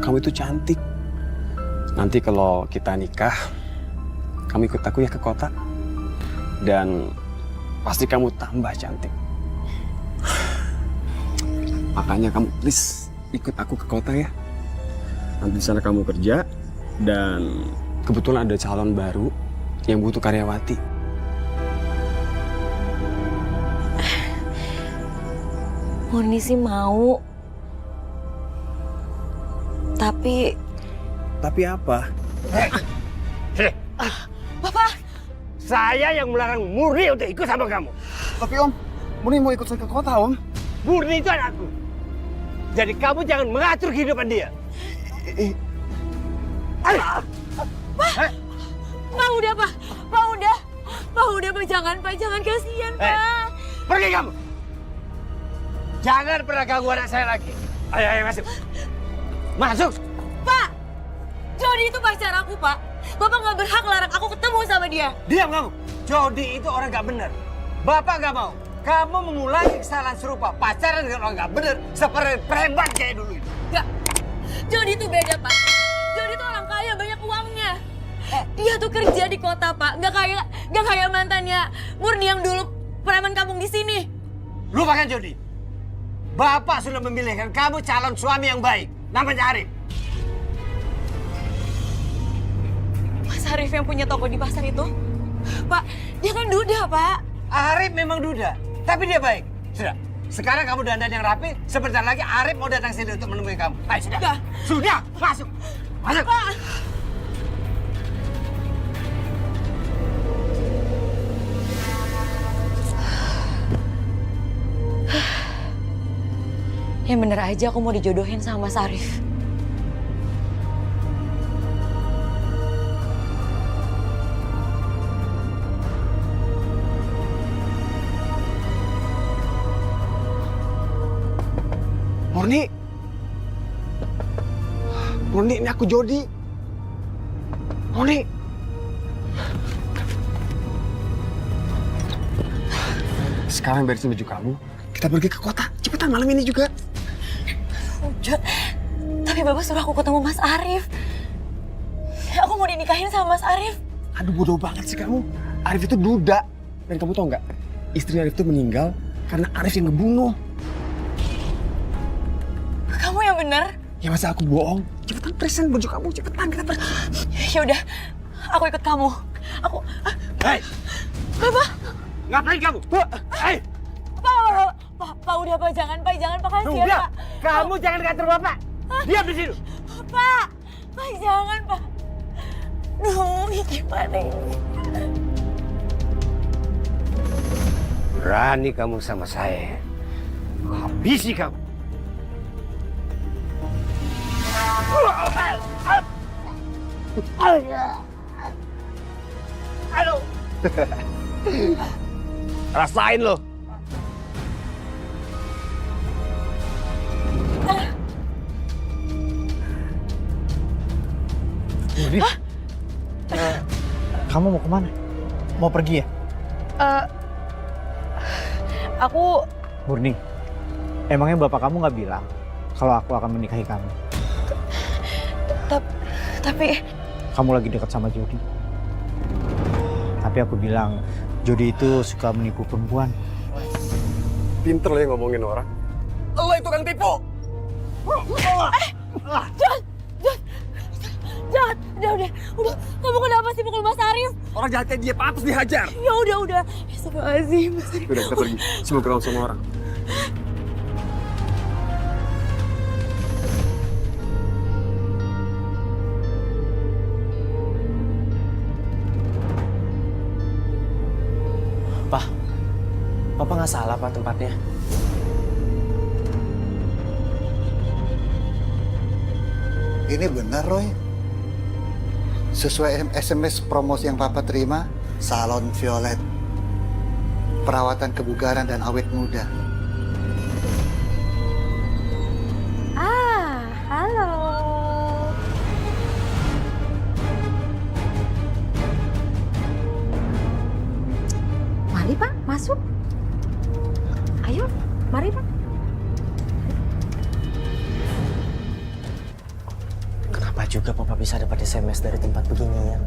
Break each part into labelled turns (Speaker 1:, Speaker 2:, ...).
Speaker 1: kamu itu cantik. Nanti kalau kita nikah, kamu ikut aku ya ke kota. Dan pasti kamu tambah cantik. Makanya kamu please ikut aku ke kota ya. Nanti di sana kamu kerja dan kebetulan ada calon baru yang butuh karyawati.
Speaker 2: Murni sih mau. Tapi
Speaker 1: apa?
Speaker 2: Bapak,
Speaker 3: Saya yang melarang Murni untuk ikut sama kamu.
Speaker 1: Tapi Om, Murni mau ikut saya ke kota Om.
Speaker 3: Murni itu anakku. Jadi kamu jangan mengatur kehidupan dia.
Speaker 2: Pak udah Pak. Pak udah. Pak udah Pak, jangan Pak, jangan kasihan Pak.
Speaker 3: Pergi kamu. Jangan pernah ganggu anak saya lagi. Ayo, ayo masuk. Masuk.
Speaker 2: Pak, Jody itu pacar aku Pak. Bapak nggak berhak larang aku ketemu sama dia.
Speaker 3: Diam kamu. Jody itu orang nggak benar. Bapak nggak mau kamu mengulangi kesalahan serupa, pacaran dengan orang nggak benar seperti preman kayak dulu itu.
Speaker 2: Nggak. Jody itu beda Pak. Jody itu orang kaya, banyak uangnya. Dia tuh kerja di kota Pak. Nggak kayak mantannya Murni yang dulu preman kampung di sini.
Speaker 3: Lupakan Jody. Bapak sudah memilihkan kamu calon suami yang baik. Namanya Arif.
Speaker 2: Mas Arif yang punya toko di pasar itu? Pak, dia kan duda Pak.
Speaker 3: Arif memang duda, tapi dia baik. Sudah, sekarang kamu dandan yang rapi. Sebentar lagi Arif mau datang sini untuk menemui kamu. Ayo, sudah.
Speaker 2: Udah.
Speaker 3: Sudah, masuk. Masuk.
Speaker 2: Pak. Yang bener aja aku mau dijodohin sama Mas Arif.
Speaker 1: Murni, ini aku Jody. Murni. Sekarang beresin baju kamu, kita pergi ke kota. Cepetan malam ini juga.
Speaker 2: Udah, tapi Bapak suruh aku ketemu Mas Arif. Aku mau dinikahin sama Mas Arif.
Speaker 1: Aduh, bodoh banget sih kamu. Arif itu duda. Dan kamu tau nggak? Istri Arif itu meninggal karena Arif yang ngebunuh.
Speaker 2: Kamu yang bener.
Speaker 1: Ya masa aku bohong? Cepetan present baju kamu, cepetan kita pergi.
Speaker 2: Ya udah, aku ikut kamu. Aku.
Speaker 3: Hei,
Speaker 2: Bapak.
Speaker 3: ngapain kamu? Hei,
Speaker 2: Pak, udah Pak, jangan Pak, kasih ya
Speaker 3: sudah.
Speaker 2: Pak.
Speaker 3: Kamu jangan ngatur Bapak. Diam di situ.
Speaker 2: Pak, jangan Pak. Duh, ini gimana ini?
Speaker 3: Berani kamu sama saya. Habisi kamu. Aduh. Rasain lo.
Speaker 4: Kamu mau kemana? Mau pergi ya?
Speaker 2: Aku
Speaker 4: Murni, emangnya bapak kamu nggak bilang kalau aku akan menikahi kamu?
Speaker 2: tapi
Speaker 4: Kamu lagi dekat sama Jody. Tapi aku bilang, Jody itu suka menipu perempuan.
Speaker 1: Pinter lo yang ngomongin orang. Lo itu kan tipu.
Speaker 2: jangan, udah. Kamu kenapa sih pukul Mas Arif?
Speaker 1: Orang jahat kayak dia pantas dihajar.
Speaker 2: Ya udah. Astagfirullahaladzim, Mas Arif.
Speaker 1: Udah kita pergi. Semoga kamu sama orang.
Speaker 5: Pak, Papa nggak salah Pak tempatnya.
Speaker 6: Ini benar, Roy. Sesuai SMS promosi yang Papa terima, Salon Violet. Perawatan kebugaran dan awet muda.
Speaker 2: Halo. Mari Pak, masuk. Ayo, mari Pak.
Speaker 5: juga papa bisa dapat SMS dari tempat beginian.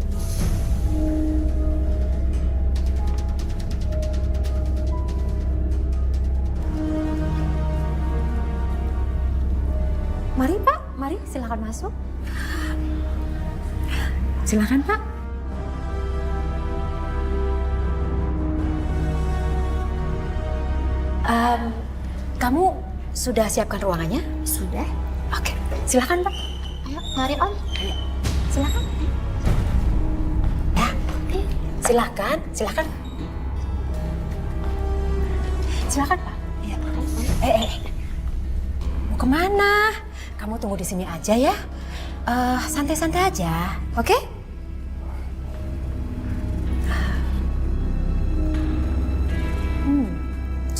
Speaker 2: Mari Pak, mari silakan masuk. Silakan Pak. Kamu sudah siapkan ruangannya? Sudah. Oke, silakan Pak. Ayo, mari Om. Ayo, silakan. Ya, silakan, silakan. Silakan Pak. Iya. Mau kemana? Kamu tunggu di sini aja ya. Santai-santai aja, oke?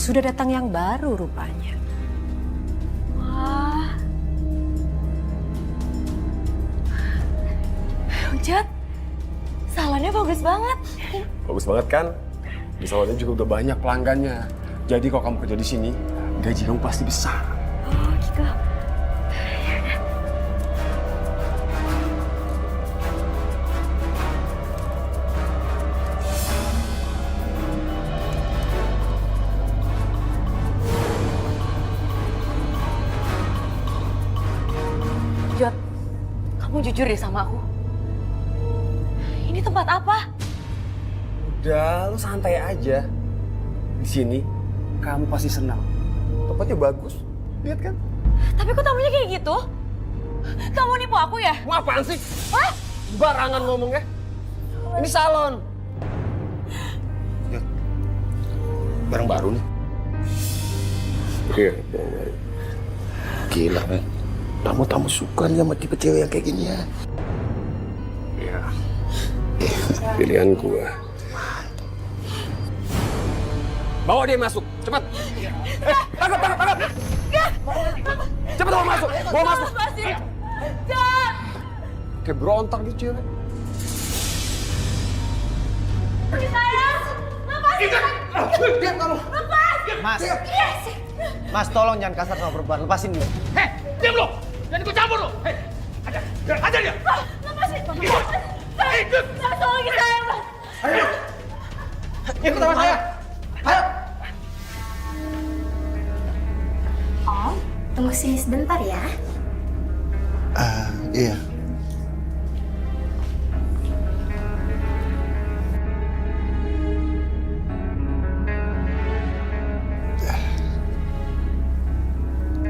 Speaker 2: Sudah datang yang baru rupanya. Wah. Ujat, salonnya bagus banget.
Speaker 1: Bagus banget kan? Di salonnya juga udah banyak pelanggannya. Jadi kalau kamu kerja di sini, gaji kamu pasti besar.
Speaker 2: Oh gitu. Jod, kamu jujur deh sama aku. Ini tempat apa?
Speaker 1: Udah, lu santai aja. Di sini, kamu pasti senang. Tempatnya bagus, lihat kan?
Speaker 2: Tapi kok tamunya kayak gitu? Kamu nipu aku ya?
Speaker 1: Wah, apaan sih?
Speaker 2: Hah?
Speaker 1: Barangan ngomongnya. Ini salon. Lihat, barang baru nih. Iya,
Speaker 7: Gila, men. Tamu-tamu suka nih sama tipe cewek yang kayak gini ya.
Speaker 1: iya. Pilihan gua. Bawa dia masuk, cepat. Tangkap. Cepat bawa masuk, bawa masuk. Kayak berontak gitu cewek.
Speaker 4: Mas, tolong jangan kasar sama perempuan. Lepasin dia.
Speaker 3: Hei, diam lo! Jangan ikut campur lo! Hei, ajar dia!
Speaker 2: Lepasin! Ikut! Tolongin saya, Mas!
Speaker 3: Ayo! Ikut sama saya! Ayo!
Speaker 8: Om, tunggu sini sebentar ya.
Speaker 6: Iya.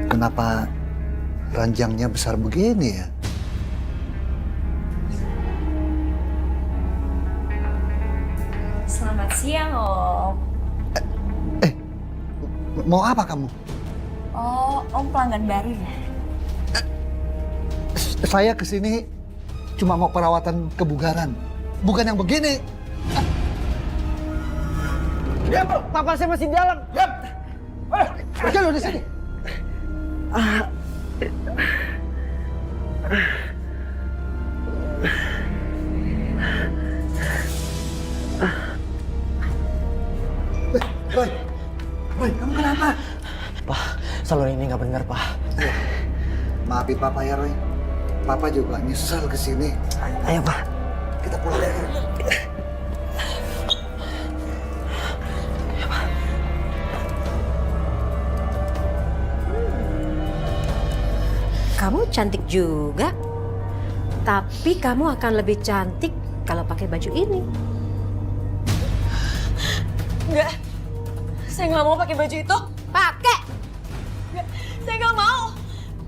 Speaker 6: Kenapa ranjangnya besar begini ya?
Speaker 8: Selamat siang, Om.
Speaker 6: Mau apa kamu?
Speaker 8: Oh, Om pelanggan baru ya?
Speaker 6: Saya kesini cuma mau perawatan kebugaran, bukan yang begini.
Speaker 3: Diam lo!
Speaker 4: Papa saya masih di dalam.
Speaker 3: Diam!
Speaker 6: Pergi lo di sini. Roy, kamu kenapa?
Speaker 5: Pak, salon ini nggak benar, Pak.
Speaker 6: Maafin Papa ya, Roy. Papa juga nyesal kesini.
Speaker 5: Ayo, Pak.
Speaker 6: Kita pulang ya.
Speaker 2: Kamu cantik juga. Tapi kamu akan lebih cantik kalau pakai baju ini. Enggak. Saya nggak mau pakai baju itu. Pakai. Saya nggak mau.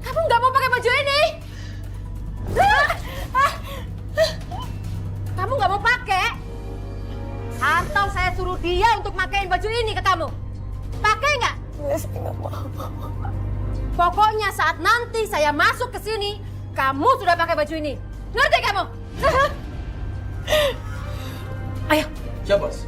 Speaker 2: Kamu nggak mau pakai baju ini. Kamu nggak mau pakai? Atau saya suruh dia untuk pakaiin baju ini ke kamu? Pakai nggak? Saya nggak mau. Pokoknya saat nanti saya masuk ke sini, kamu sudah pakai baju ini. Ngerti kamu? Ayo.
Speaker 5: Siap, Bos.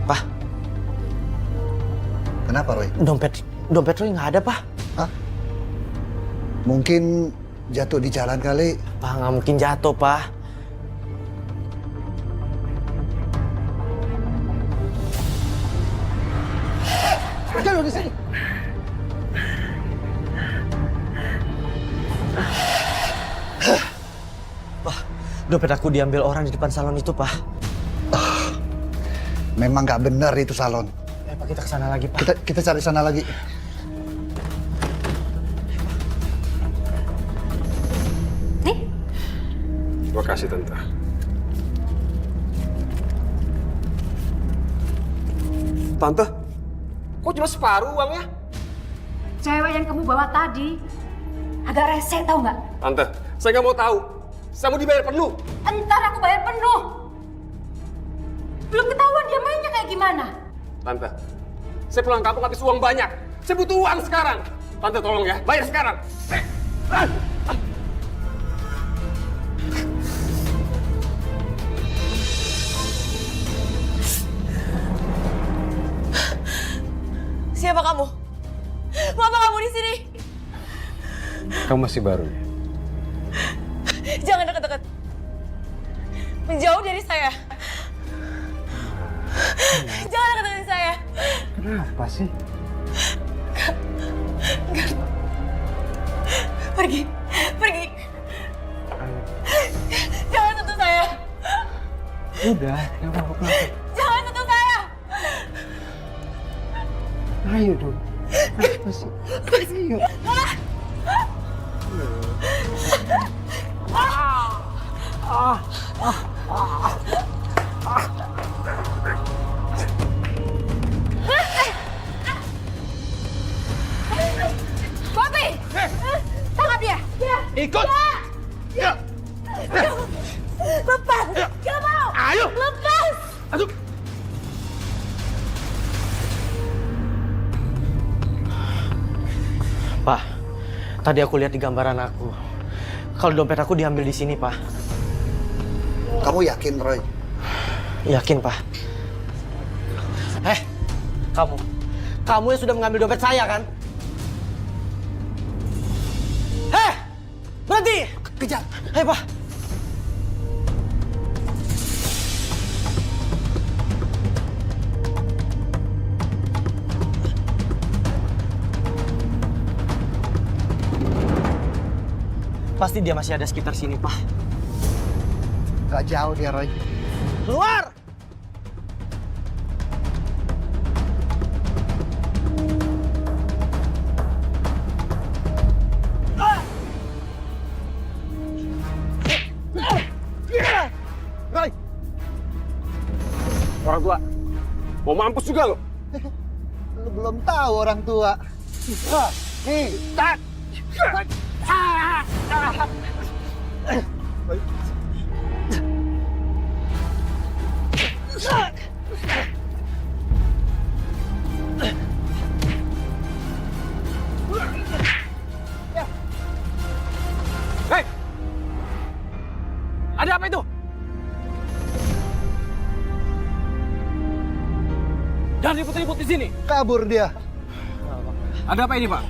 Speaker 5: Pak,
Speaker 6: Kenapa, Roy?
Speaker 5: dompet Roy nggak ada, Pak.
Speaker 6: Hah? Mungkin jatuh di jalan kali.
Speaker 5: Pak, nggak mungkin jatuh, Pak.
Speaker 7: lu di sini?
Speaker 5: Pak, dompet aku diambil orang di depan salon itu, Pak.
Speaker 6: Memang nggak benar itu salon.
Speaker 5: Pak, kita kesana lagi, Pak.
Speaker 6: Kita cari sana lagi.
Speaker 2: Nih,
Speaker 1: Terima kasih, Tante. Tante, kok cuma separuh uangnya?
Speaker 2: cewek yang kamu bawa tadi agak rese, tahu nggak?
Speaker 1: Tante, saya nggak mau tahu. Saya mau dibayar penuh.
Speaker 2: Entar aku bayar penuh. Belum ketahuan dia mainnya kayak gimana.
Speaker 1: Tante, saya pulang kampung habis uang banyak. Saya butuh uang sekarang. Tante tolong ya, bayar sekarang.
Speaker 9: Siapa kamu? Mama kamu di sini.
Speaker 1: Kamu masih baru ya?
Speaker 9: Jangan dekat-dekat. Menjauh dari saya. Jangan dekat dari saya.
Speaker 4: Kenapa sih?
Speaker 9: Pergi, pergi. Jangan sentuh saya.
Speaker 4: Udah, nggak apa-apa.
Speaker 9: Jangan sentuh saya.
Speaker 4: Ayo dong. Apa sih? Ayo.
Speaker 2: Bobby! Tangkap dia!
Speaker 7: Ikut! Ya.
Speaker 2: Lepas! Gak mau!
Speaker 7: Ayo!
Speaker 2: Lepas!
Speaker 7: Aduh!
Speaker 5: Pak, tadi aku lihat di gambaran aku. Kalau dompet aku diambil di sini, Pak.
Speaker 6: Kamu yakin, Roy?
Speaker 5: Yakin, Pak. Kamu. Kamu yang sudah mengambil dompet saya, kan? Berhenti!
Speaker 6: Kejar!
Speaker 5: Pak. Pasti dia masih ada sekitar sini, Pak.
Speaker 6: Gak jauh dia, Roy.
Speaker 5: Keluar!
Speaker 6: Roy!
Speaker 1: Orang tua, mau mampus juga lo.
Speaker 6: Lu belum tahu orang tua. Nih, tak!
Speaker 1: Hei! Ada apa itu? Jangan ribut-ribut di sini.
Speaker 6: Kabur dia.
Speaker 1: Ada apa ini, Pak?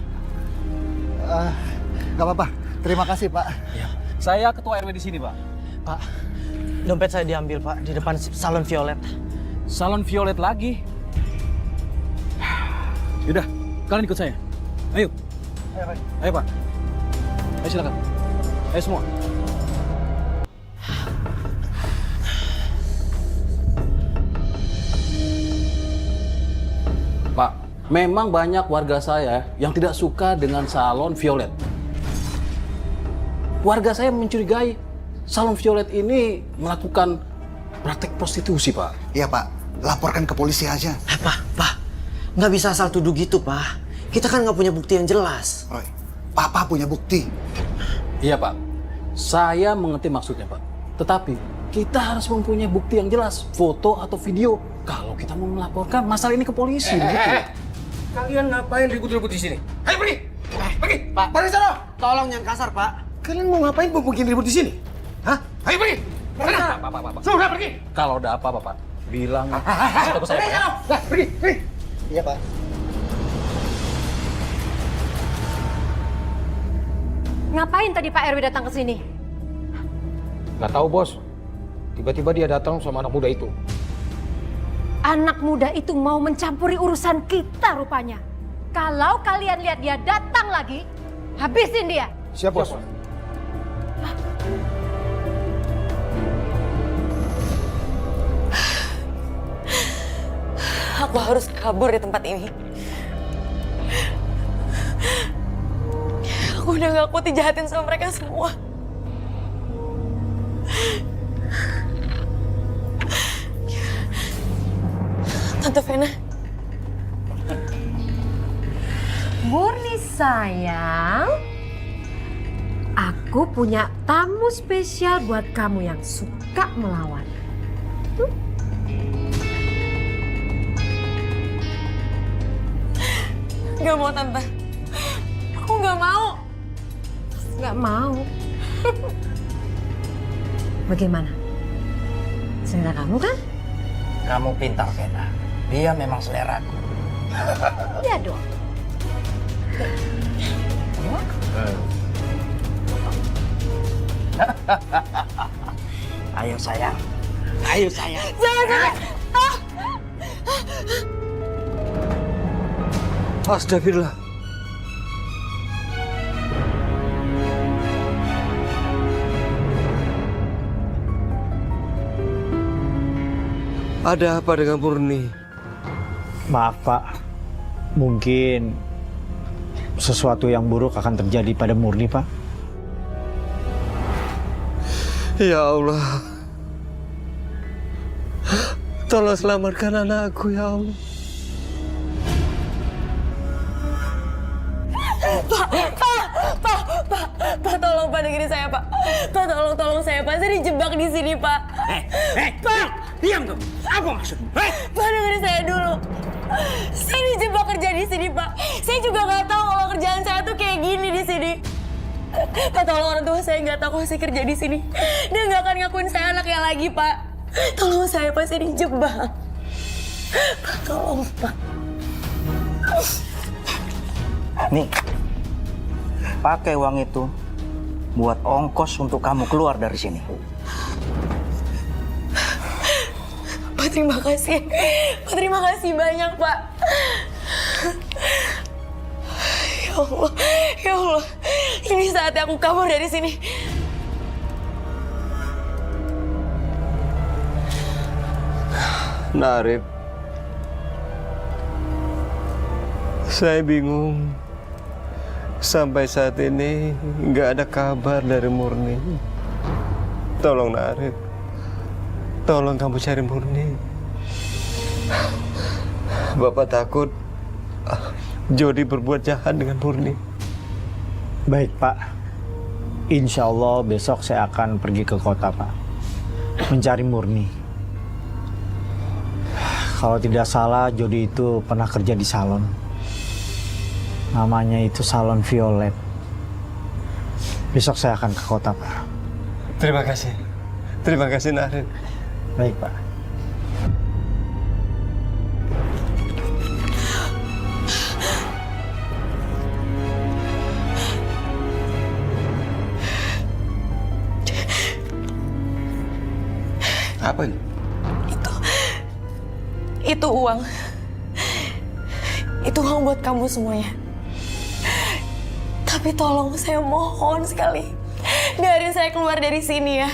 Speaker 6: Gak apa-apa. Terima kasih, Pak.
Speaker 3: Saya ketua RW di sini, Pak.
Speaker 5: Pak, dompet saya diambil, Pak, di depan salon Violet.
Speaker 3: Salon Violet lagi. Yaudah, kalian ikut saya. Ayo. Ayo, Pak. Ayo silakan. Ayo semua. Pak, memang banyak warga saya yang tidak suka dengan salon Violet. Warga saya mencurigai salon Violet ini melakukan praktek prostitusi, Pak.
Speaker 6: Iya, Pak. Laporkan ke polisi aja.
Speaker 5: Pak, nggak bisa asal tuduh gitu, Pak. Kita kan nggak punya bukti yang jelas.
Speaker 6: Roy, Papa punya bukti.
Speaker 3: Iya, Pak. Saya mengerti maksudnya, Pak. Tetapi kita harus mempunyai bukti yang jelas, foto atau video. Kalau kita mau melaporkan masalah ini ke polisi, begitu.
Speaker 7: Kalian ngapain ribut-ribut di sini? Ayo pergi! Pergi!
Speaker 5: Pak,
Speaker 7: Pergi sana!
Speaker 5: tolong yang kasar, Pak.
Speaker 7: Kalian mau ngapain bikin ribut di sini? Hah? Ayo pergi! Sana!
Speaker 3: Pak.
Speaker 7: Sudah pergi!
Speaker 3: Kalau ada apa-apa, Pak, bilang ke saya.
Speaker 7: Pergi sana! Nah, pergi! Pergi!
Speaker 6: Iya, Pak.
Speaker 2: Ngapain tadi Pak RW datang ke sini?
Speaker 7: Nggak tahu, Bos. Tiba-tiba dia datang sama anak muda itu.
Speaker 2: Anak muda itu mau mencampuri urusan kita rupanya. kalau kalian lihat dia datang lagi, habisin dia.
Speaker 7: Siap, Bos.
Speaker 9: Aku harus kabur di tempat ini. Aku udah gak kuat dijahatin sama mereka semua. Tante Vena.
Speaker 2: Murni sayang, aku punya tamu spesial buat kamu yang suka melawan.
Speaker 9: Gak mau, Tante. Aku gak mau.
Speaker 2: Gak mau. Bagaimana? Selera kamu kan?
Speaker 5: Kamu pintar, Vena. Dia memang seleraku.
Speaker 2: Iya dong.
Speaker 5: Ayo sayang. Ayo sayang.
Speaker 9: Jangan.
Speaker 7: Astagfirullah. Ada apa dengan Murni?
Speaker 4: Maaf Pak, mungkin sesuatu yang buruk akan terjadi pada Murni Pak.
Speaker 7: Ya Allah. Tolong selamatkan anakku ya Allah.
Speaker 9: Pak, tolong Pak dengerin saya Pak. Pak, tolong saya Pak. Saya dijebak di sini Pak. Pak,
Speaker 5: Diam kamu. Apa maksudmu?
Speaker 9: Pak dengerin saya dulu. Saya dijebak kerja di sini Pak. Saya juga nggak tahu kalau kerjaan saya tuh kayak gini di sini. Pak, tolong orang tua saya nggak tahu kalau saya kerja di sini. Dia nggak akan ngakuin saya anaknya lagi Pak. Tolong saya Pak, saya dijebak. Pak, tolong Pak.
Speaker 5: Nih, pakai uang itu buat ongkos untuk kamu keluar dari sini.
Speaker 9: Pak, terima kasih. Pak, terima kasih banyak, Pak. Ya Allah, ini saatnya aku kabur dari sini.
Speaker 7: Narib, saya bingung. Sampai saat ini nggak ada kabar dari Murni. Tolong Narib, tolong kamu cari Murni. Bapak takut Jody berbuat jahat dengan Murni.
Speaker 4: Baik Pak, insya Allah besok saya akan pergi ke kota Pak, mencari Murni. Kalau tidak salah Jody itu pernah kerja di salon. Namanya itu Salon Violet. Besok saya akan ke kota Pak.
Speaker 7: Terima kasih Narib.
Speaker 4: Baik Pak.
Speaker 5: Apa ini?
Speaker 9: Itu uang. Itu uang buat kamu semuanya. Tapi tolong, saya mohon sekali. Biarin saya keluar dari sini ya.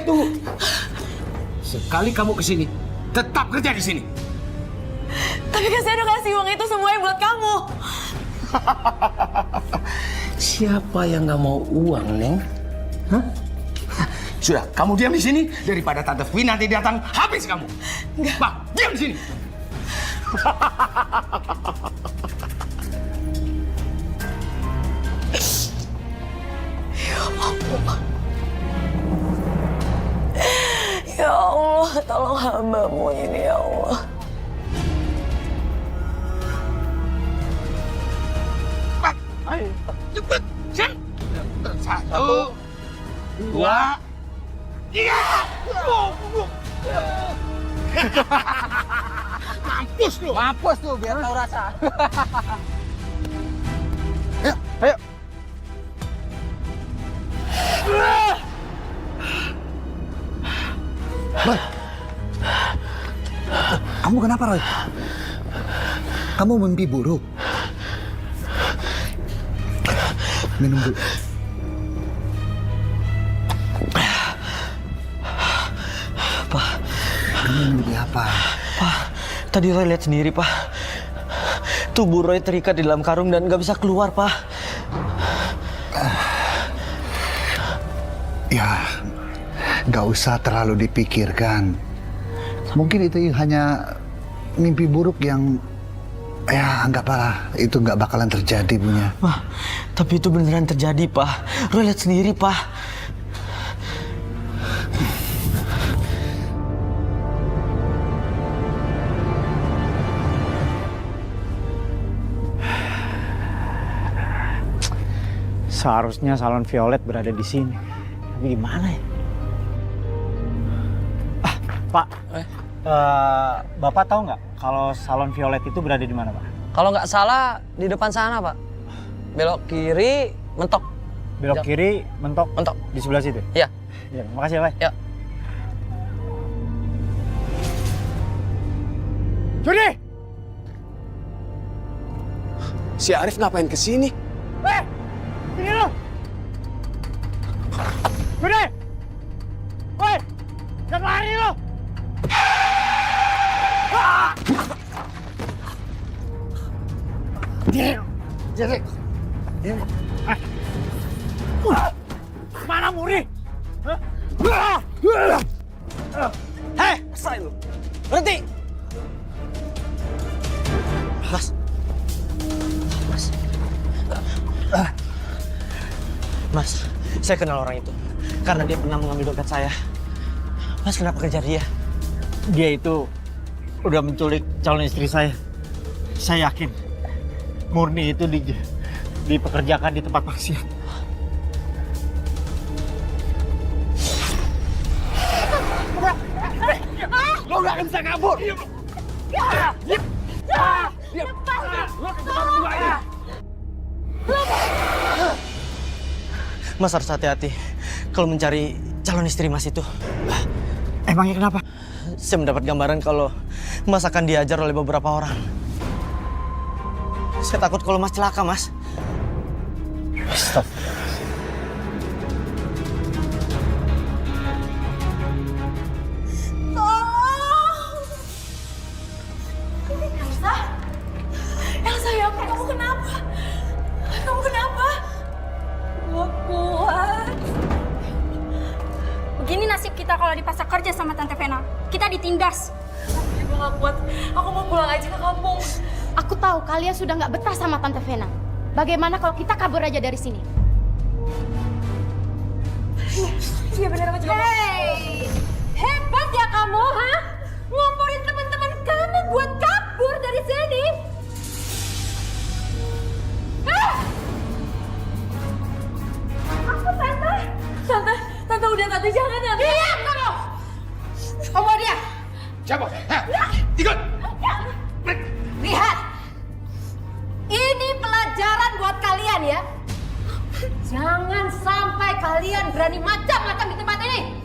Speaker 5: Tunggu. Sekali kamu kesini, tetap kerja di sini.
Speaker 9: Tapi kan saya udah kasih uang itu semuanya buat kamu.
Speaker 5: Siapa yang nggak mau uang, Neng? Hah? Sudah, kamu diam di sini daripada Tante Vin nanti datang habis kamu.
Speaker 9: Enggak.
Speaker 5: Pak, diam di sini.
Speaker 9: Ya Allah, tolong hamba-Mu ini ya Allah.
Speaker 5: Pak, ayo, cepat. Satu, dua, tiga. Mampus lu biar tahu rasa. Ayo.
Speaker 6: Kamu kenapa, Roy? Kamu mimpi buruk. Minum dulu.
Speaker 10: Pak,
Speaker 6: Kamu mimpi apa?
Speaker 10: Pak, tadi Roy lihat sendiri, Pak. Tubuh Roy terikat di dalam karung dan nggak bisa keluar, Pak.
Speaker 6: Ya, nggak usah terlalu dipikirkan. Mungkin itu hanya mimpi buruk yang, ya anggaplah itu nggak bakalan terjadi punya.
Speaker 10: Pak, tapi itu beneran terjadi, Pak. Roy lihat sendiri, Pak.
Speaker 4: Seharusnya salon Violet berada di sini. Tapi gimana ya? Pak. Bapak tahu nggak kalau salon Violet itu berada di mana, Pak?
Speaker 10: Kalau nggak salah di depan sana, Pak. Belok kiri, mentok.
Speaker 4: Belok kiri, mentok.
Speaker 10: Mentok.
Speaker 4: Di sebelah situ?
Speaker 10: Iya.
Speaker 4: Ya, makasih ya, Pak.
Speaker 10: Ya.
Speaker 1: Jody! Si Arif ngapain kesini?
Speaker 4: Sini lo! Jody! Woi! Jangan lari lo! Mana Muri?
Speaker 10: Hei, rasain lu. Berhenti. Mas. Mas, saya kenal orang itu. Karena dia pernah mengambil dompet saya. Mas, kenapa kejar dia?
Speaker 4: Dia itu udah menculik calon istri saya. Saya yakin Murni itu dipekerjakan di tempat maksiat. Lo gak akan bisa kabur.
Speaker 10: Mas harus hati-hati kalau mencari calon istri Mas itu.
Speaker 4: Emangnya kenapa?
Speaker 10: Saya mendapat gambaran kalau Mas akan diajar oleh beberapa orang. Saya takut kalau Mas celaka, Mas.
Speaker 4: Stop.
Speaker 9: Elsa, ya ampun, kamu kenapa? Kamu kenapa? Gak kuat.
Speaker 8: Begini nasib kita kalau dipaksa kerja sama Tante Vena. Kita ditindas.
Speaker 9: Ibu gak kuat. Aku mau pulang aja ke kampung.
Speaker 2: Aku tahu kalian sudah nggak betah sama Tante Vena. Bagaimana kalau kita kabur aja dari sini?
Speaker 9: Iya benar, Mas.
Speaker 2: Hei, hebat ya kamu, ha? Ngomporin teman-teman kamu buat kabur dari sini. Apa Tante?
Speaker 9: Tante udah, Tante jangan, Tante.
Speaker 2: Diam kamu! Kamu dia.
Speaker 5: Siapa? Hah? Ikut!
Speaker 2: Lihat. Ini pelajaran buat kalian ya. Jangan sampai kalian berani macam-macam di tempat ini.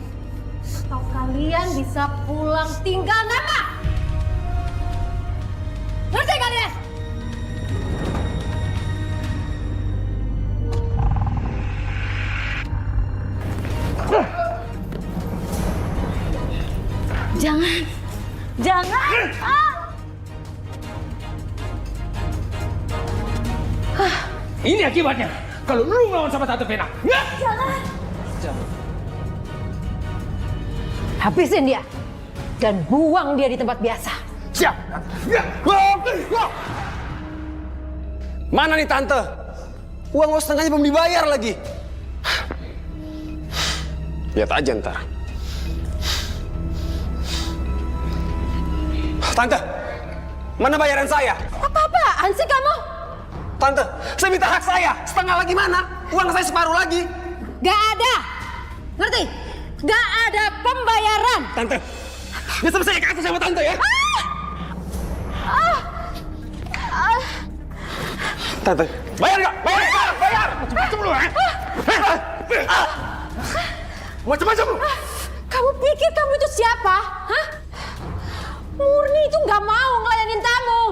Speaker 2: Atau kalian bisa pulang tinggal nama. Ngerti kalian?
Speaker 9: Jangan. Jangan.
Speaker 5: Ini akibatnya. Kalau lu ngelawan sama Tante Vena.
Speaker 9: Jangan.
Speaker 2: Habisin dia. Dan buang dia di tempat biasa.
Speaker 5: Siap.
Speaker 1: Mana nih Tante? Uang lo setengahnya belum dibayar lagi. Lihat aja ntar. Tante, mana bayaran saya?
Speaker 2: Apa-apaan sih kamu?
Speaker 1: Tante, saya minta hak saya. Setengah lagi mana? Uang saya separuh lagi.
Speaker 2: Gak ada. Ngerti? Gak ada pembayaran.
Speaker 1: Tante, bisa saya ke atas sama Tante ya? Tante, bayar nggak? Bayar! Bayar!
Speaker 5: Macam-macam lu, ha? Macam-macam lu.
Speaker 2: Kamu pikir kamu itu siapa? Hah? Murni itu nggak mau ngelayanin kamu.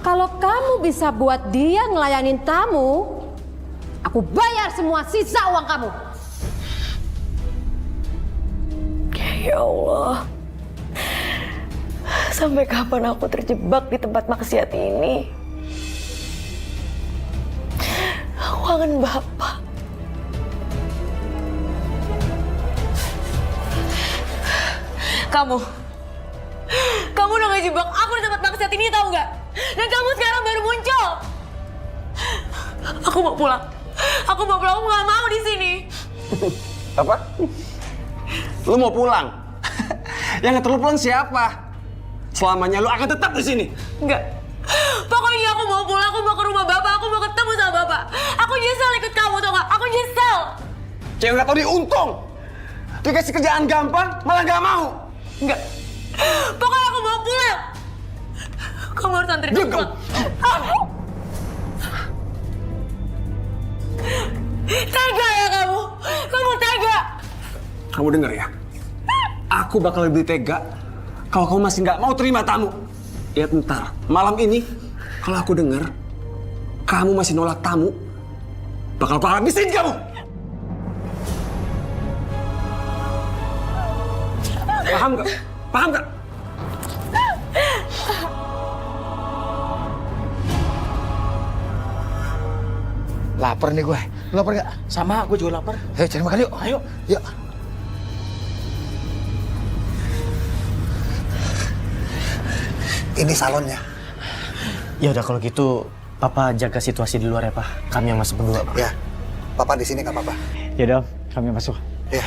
Speaker 2: Kalau Kalau kamu bisa buat dia ngelayanin tamu, aku bayar semua sisa uang kamu.
Speaker 9: Ya Allah. Sampai kapan aku terjebak di tempat maksiat ini? Aku kangen Bapak. Kamu udah ngejebak aku di tempat maksiat ini, tahu nggak? Dan kamu sekarang baru muncul. Aku mau pulang. Aku nggak mau di sini.
Speaker 1: Apa? Lu mau pulang? Yang ngeter lu pulang siapa? Selamanya lu akan tetap di sini.
Speaker 9: Enggak. Pokoknya aku mau pulang, aku mau ke rumah Bapak, aku mau ketemu sama Bapak. Aku nyesel ikut kamu, tau gak? Aku nyesel.
Speaker 1: Cewek gak tau diuntung. Dikasih kerjaan gampang, malah gak mau.
Speaker 9: Enggak. Pokoknya aku mau pulang. Kamu harus anterin aku pulang. Tega ya kamu? Kamu tega?
Speaker 1: Kamu denger ya? Aku bakal lebih tega kalau kamu masih nggak mau terima tamu. Ya ntar, malam ini kalau aku denger kamu masih nolak tamu, bakal aku habisin kamu. Paham gak? Paham gak?
Speaker 5: Lapar nih gue. Lu lapar gak?
Speaker 3: Sama, gue juga lapar.
Speaker 5: Ayo cari makan yuk.
Speaker 3: Ayo.
Speaker 5: Yuk. Ini salonnya.
Speaker 10: Ya udah kalau gitu, Papa jaga situasi di luar ya, Pak. Kami yang masuk berdua, Pak.
Speaker 5: Ya. Papa di sini gak apa-apa.
Speaker 10: Ya udah, kami masuk.
Speaker 5: Ya.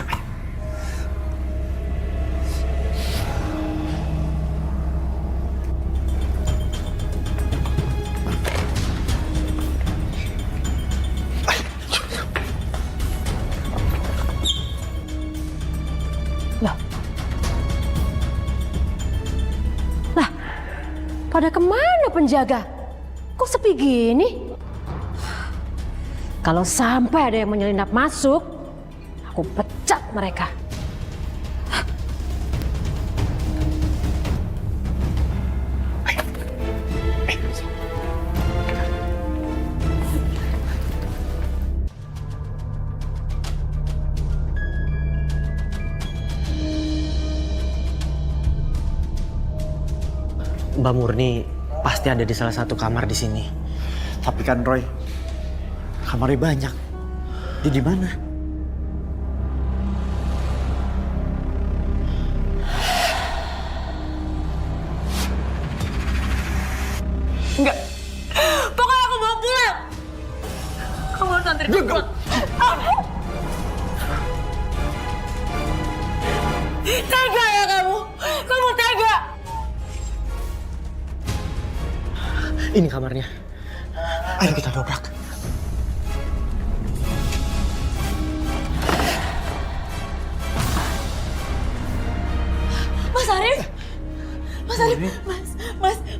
Speaker 2: Pada kemana penjaga? Kok sepi gini? Kalau sampai ada yang menyelinap masuk, aku pecat mereka.
Speaker 10: Mbak Murni pasti ada di salah satu kamar di sini.
Speaker 4: Tapi kan Roy, kamarnya banyak. Dia di mana?
Speaker 9: Enggak. Pokoknya aku mau pulang. Kamu harus anterin aku pulang. Tega ya kamu? Kamu tega?
Speaker 10: Ini kamarnya. Ayo kita dobrak.
Speaker 9: Mas Arif,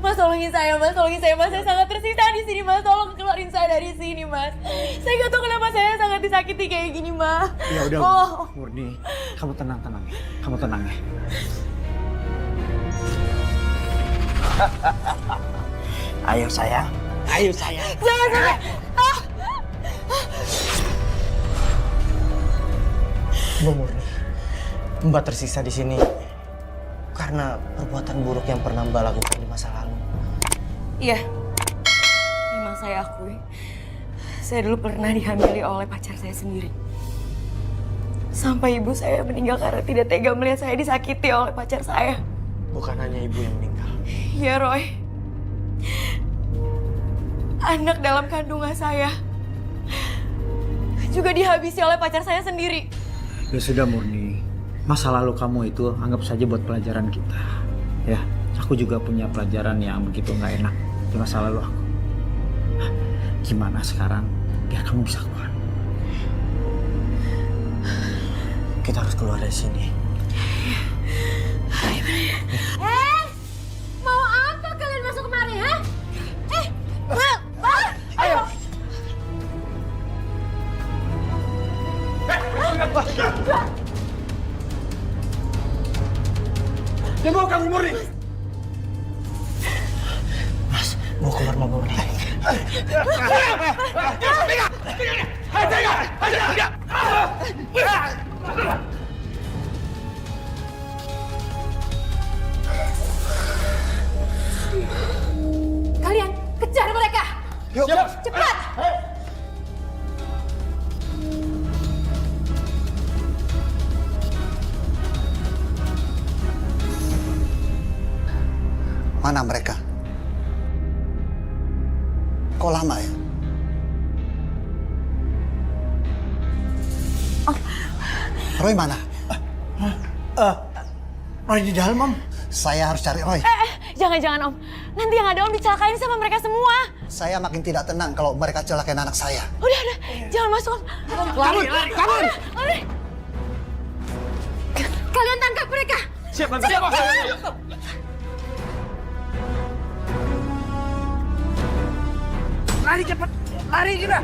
Speaker 9: Mas tolongin saya, Mas, saya sangat tersiksa di sini, Mas, tolong keluarin saya dari sini, Mas. Saya nggak tahu kenapa saya sangat disakiti kayak gini, Mas.
Speaker 4: Ya udah,
Speaker 9: Oh.
Speaker 4: Murni, kamu tenang ya. Kamu tenang ya. Ayo sayang.
Speaker 9: Jangan sampai.
Speaker 10: Mbak Murni, Mbak tersiksa di sini karena perbuatan buruk yang pernah Mbak lakukan di masa lalu.
Speaker 9: Iya, memang saya akui. Saya dulu pernah dihamili oleh pacar saya sendiri. Sampai ibu saya meninggal karena tidak tega melihat saya disakiti oleh pacar saya.
Speaker 10: Bukan hanya ibu yang meninggal.
Speaker 9: Iya, Roy. Anak dalam kandungan saya juga dihabisi oleh pacar saya sendiri.
Speaker 4: Ya sudah Murni, masa lalu kamu itu anggap saja buat pelajaran kita. Ya, aku juga punya pelajaran yang begitu nggak enak di masa lalu aku. Gimana sekarang biar kamu bisa keluar?
Speaker 10: Kita harus keluar dari sini.
Speaker 2: Mau apa kalian masuk kemari, ha?
Speaker 9: Ayo.
Speaker 1: Dia mau kamu Murni.
Speaker 10: Mau keluar Mbak Murni.
Speaker 2: Kalian kejar mereka.
Speaker 1: Yuk,
Speaker 2: Cepat.
Speaker 6: Mana mereka? Kok lama ya? Roy mana?
Speaker 10: Roy di dalam, Om.
Speaker 6: Saya harus cari Roy.
Speaker 9: Jangan-jangan Om. Nanti yang ada Om dicelakain sama mereka semua.
Speaker 6: Saya makin tidak tenang kalau mereka celakain anak saya.
Speaker 9: Udah. Jangan masuk Om.
Speaker 1: Kabur!
Speaker 9: Lari.
Speaker 2: Kalian tangkap mereka.
Speaker 1: Siap, Bos.
Speaker 10: Lari cepat. Lari kita.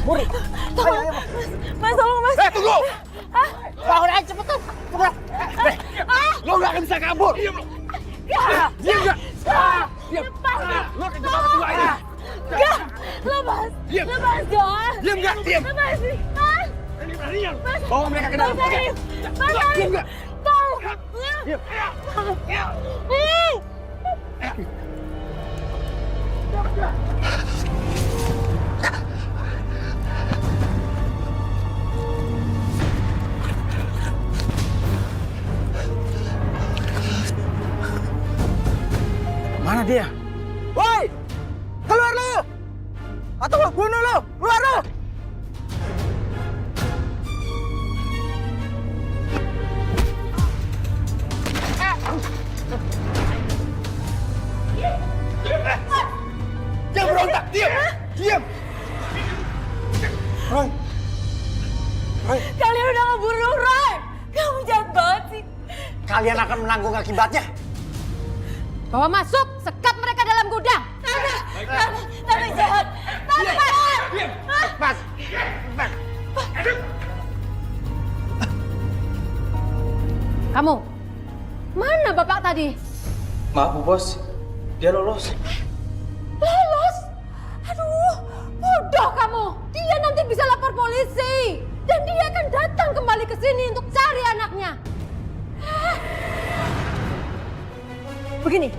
Speaker 10: Muri.
Speaker 9: Mas, tolong Mas.
Speaker 1: Tunggu!
Speaker 10: Bangun aja cepetan.
Speaker 1: Lo nggak akan bisa kabur! Diam lo! Diam nggak? Diam! Lo akan bisa kabur aja!
Speaker 9: Lepas.
Speaker 1: Diam!
Speaker 9: Lepas dong.
Speaker 1: Diam nggak? Diam!
Speaker 9: Lepas.
Speaker 1: Beranian! Bawa mereka ke dalam!
Speaker 9: Mas Arif. Mas Arif.
Speaker 1: Diam nggak?
Speaker 9: Tolong.
Speaker 1: Diam!
Speaker 10: Mana dia? Woi! Keluar lu! Atau gua bunuh lu! Keluar lu!
Speaker 1: Jangan berontak! Diam! Diam!
Speaker 10: Roy!
Speaker 9: Kalian udah ngebunuh Roy. Kamu jahat banget sih.
Speaker 10: Kalian akan menanggung akibatnya.
Speaker 2: Bawa masuk, sekat mereka dalam gudang.
Speaker 9: Tante jahat. Tante jahat.
Speaker 10: Mas!
Speaker 2: Kamu, mana bapak tadi?
Speaker 10: Maaf, Bu Bos. Dia lolos.
Speaker 2: Lolos? Aduh, bodoh kamu. Dia nanti bisa lapor polisi. Dan dia akan datang kembali ke sini untuk cari anaknya. Begini,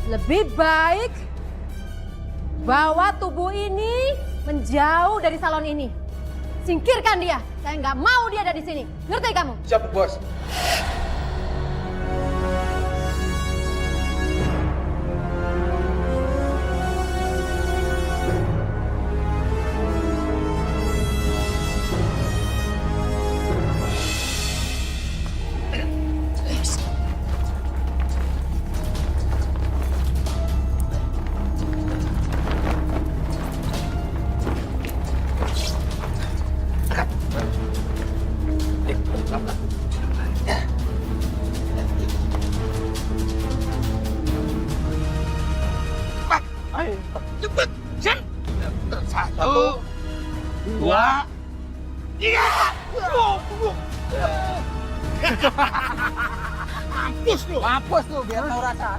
Speaker 2: lebih baik bawa tubuh ini menjauh dari salon ini. Singkirkan dia. Saya nggak mau dia ada di sini. Ngerti kamu?
Speaker 1: Siap, Bos.
Speaker 5: Cepet! Siap! 1, 2, 3! Mampus lu!
Speaker 10: Mampus lu biar tahu rasa.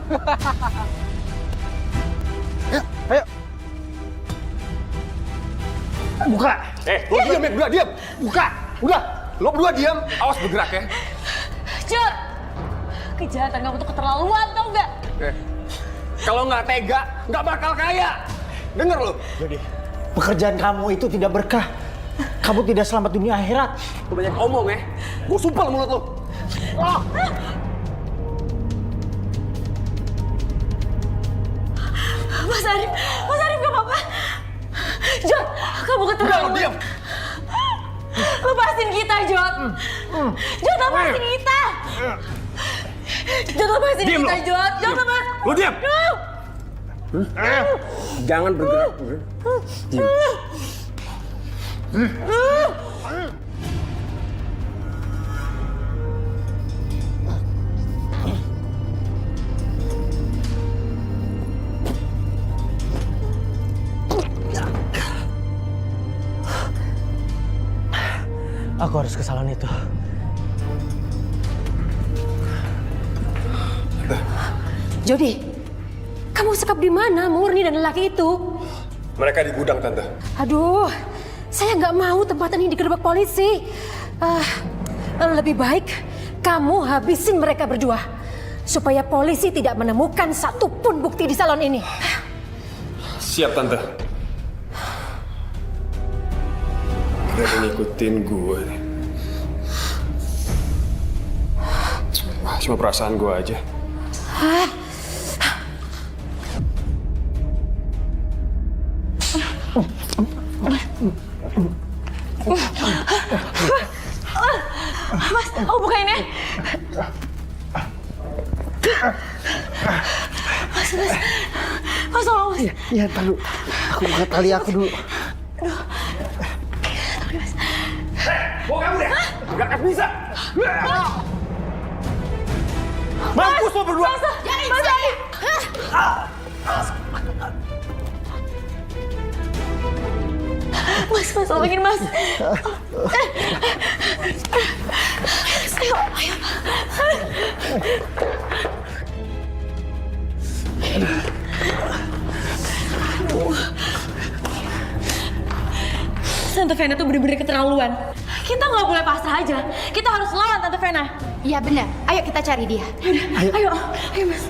Speaker 5: Ayo!
Speaker 10: Buka!
Speaker 1: Lo diam ya, berdua diam!
Speaker 10: Buka!
Speaker 1: Udah, lo berdua diam. Awas bergerak ya.
Speaker 9: Jod. Kejahatan kamu tuh keterlaluan tau nggak?
Speaker 1: Kalau nggak tega, nggak bakal kaya. Dengar lo.
Speaker 10: Jadi, pekerjaan kamu itu tidak berkah. Kamu tidak selamat dunia akhirat.
Speaker 1: Lo banyak omong ya. Gue sumpel mulut lo.
Speaker 9: Mas Arif nggak apa-apa. Jod, kamu keterlaluan.
Speaker 1: Udah lo diam.
Speaker 9: Lepasin kita, Jod. Jod, lepasin kita. Jod, lepasin
Speaker 1: Diam
Speaker 9: kita,
Speaker 1: lo.
Speaker 9: Jod. Jod, lepas.
Speaker 1: Lo diam. Jangan bergerak. Diam.
Speaker 10: Aku harus ke salon itu.
Speaker 2: Jody, kamu sekap di mana Murni dan lelaki itu?
Speaker 1: Mereka di gudang, Tante.
Speaker 2: Aduh, saya nggak mau tempatan ini digerebek polisi. Lebih baik kamu habisin mereka berdua. Supaya polisi tidak menemukan satupun bukti di salon ini.
Speaker 1: Siap, Tante. Udah ngikutin gue nih. Wah, cuma perasaan gue aja.
Speaker 9: Mas, oh bukain ya. Mas tolong mas.
Speaker 6: Iya, tahu. Aku buka tali aku dulu.
Speaker 1: Mau kamu ya? Gak akan bisa. Mampus lo berdua.
Speaker 9: Mas, tolongin mas. Ayo. Tante Vena tuh bener-bener keterlaluan. Kita nggak boleh pasrah aja. Kita harus lawan Tante Vena.
Speaker 8: Iya benar. Ayo kita cari dia.
Speaker 9: Ayo mas.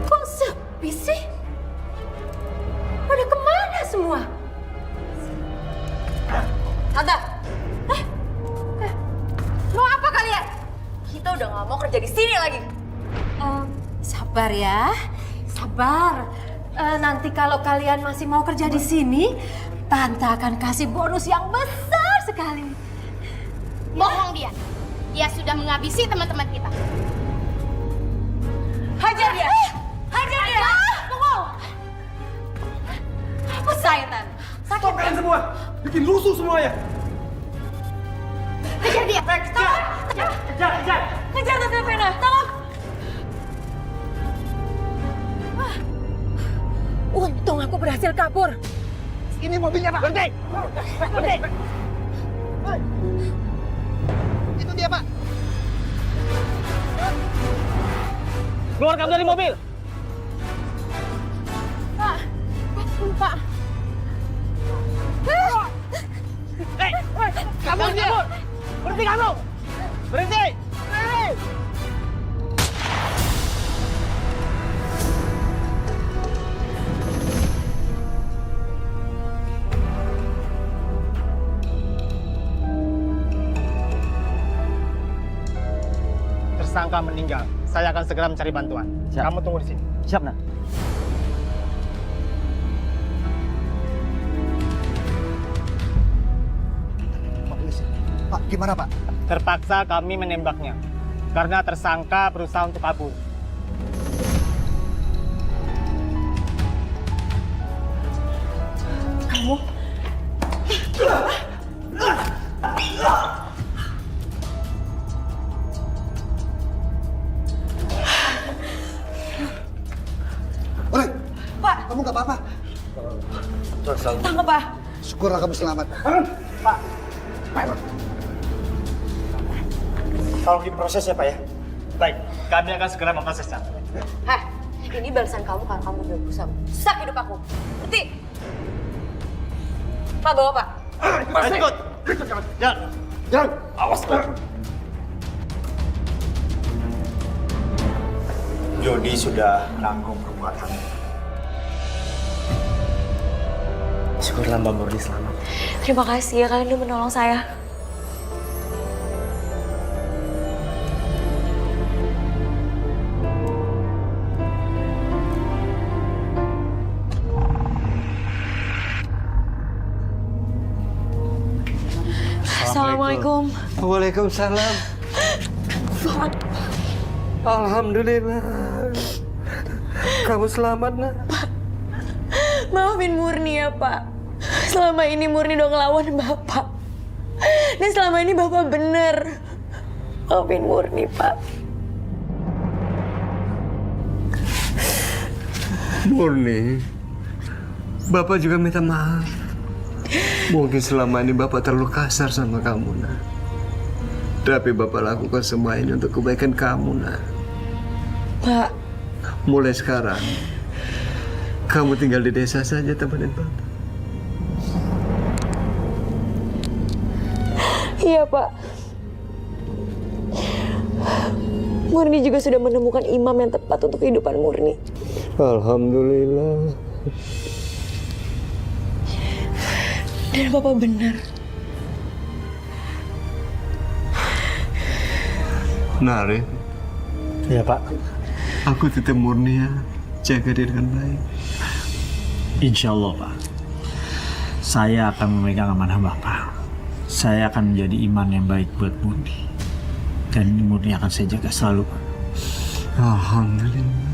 Speaker 2: Kok sepi sih? Pada kemana semua?
Speaker 9: Tante,
Speaker 2: Mau apa kalian?
Speaker 9: kita udah nggak mau kerja di sini lagi.
Speaker 2: Sabar ya, sabar. Nanti kalau kalian masih mau kerja di sini, Tante akan kasih bonus yang besar sekali.
Speaker 8: Bohong dia. Dia sudah menghabisi teman-teman kita.
Speaker 9: Hajar dia. Hajar dia. Pukul. Apa saya, Tan? Sakit.
Speaker 1: Stop kalian semua. Bikin rusuh semuanya.
Speaker 8: Kejar dia.
Speaker 9: Kejar Tante Vena. Tolong.
Speaker 2: Untung aku berhasil kabur.
Speaker 6: Ini mobilnya, Pak. Berhenti. Berhenti. Itu dia, Pak.
Speaker 10: Keluar kamu dari mobil.
Speaker 2: Pak.
Speaker 10: Kabur dia. Berhenti kamu. Berhenti. Tersangka meninggal. Saya akan segera mencari bantuan.
Speaker 4: Siap.
Speaker 10: Kamu tunggu di sini.
Speaker 4: Siap, Nak.
Speaker 6: Pak, gimana, Pak?
Speaker 10: Terpaksa kami menembaknya karena tersangka berusaha untuk kabur.
Speaker 9: Kamu.
Speaker 6: Oleh,
Speaker 9: Pak,
Speaker 6: kamu nggak apa-apa?
Speaker 9: tangkap Pak.
Speaker 6: Syukurlah kamu selamat.
Speaker 10: Tolong diproses ya Pak ya. Baik, kami akan segera memprosesnya.
Speaker 2: Hah, ini balasan kamu karena kamu udah berusaha merusak hidup aku. Ngerti? Pak, bawa Pak.
Speaker 10: Mas ikut. Jangan. Awas kau. Jody sudah menanggung perbuatannya. Syukurlah Mbak Murni selamat.
Speaker 9: Terima kasih ya kalian udah menolong saya. Assalamualaikum.
Speaker 5: Waalaikumsalam. Alhamdulillah. Kamu selamat, Nak.
Speaker 9: Maafin Murni ya, Pak. Selama ini Murni udah ngelawan Bapak. Dan selama ini Bapak bener. Maafin Murni, Pak.
Speaker 5: Murni, Bapak juga minta maaf. Mungkin selama ini Bapak terlalu kasar sama kamu, Nak.
Speaker 1: Tapi Bapak lakukan semua ini untuk kebaikan kamu, nak.
Speaker 9: Pak,
Speaker 1: Mulai sekarang, kamu tinggal di desa saja temenin Bapak.
Speaker 9: iya Pak. Murni juga sudah menemukan imam yang tepat untuk kehidupan Murni.
Speaker 1: Alhamdulillah.
Speaker 9: Dan Bapak benar.
Speaker 1: Narin,
Speaker 4: Iya Pak.
Speaker 1: aku titip Murni ya. Jaga dia dengan baik.
Speaker 4: Insya Allah Pak. Saya akan memegang amanah Bapak. Saya akan menjadi iman yang baik buat Murni. Dan Murni akan saya jaga selalu Pak.
Speaker 1: Alhamdulillah.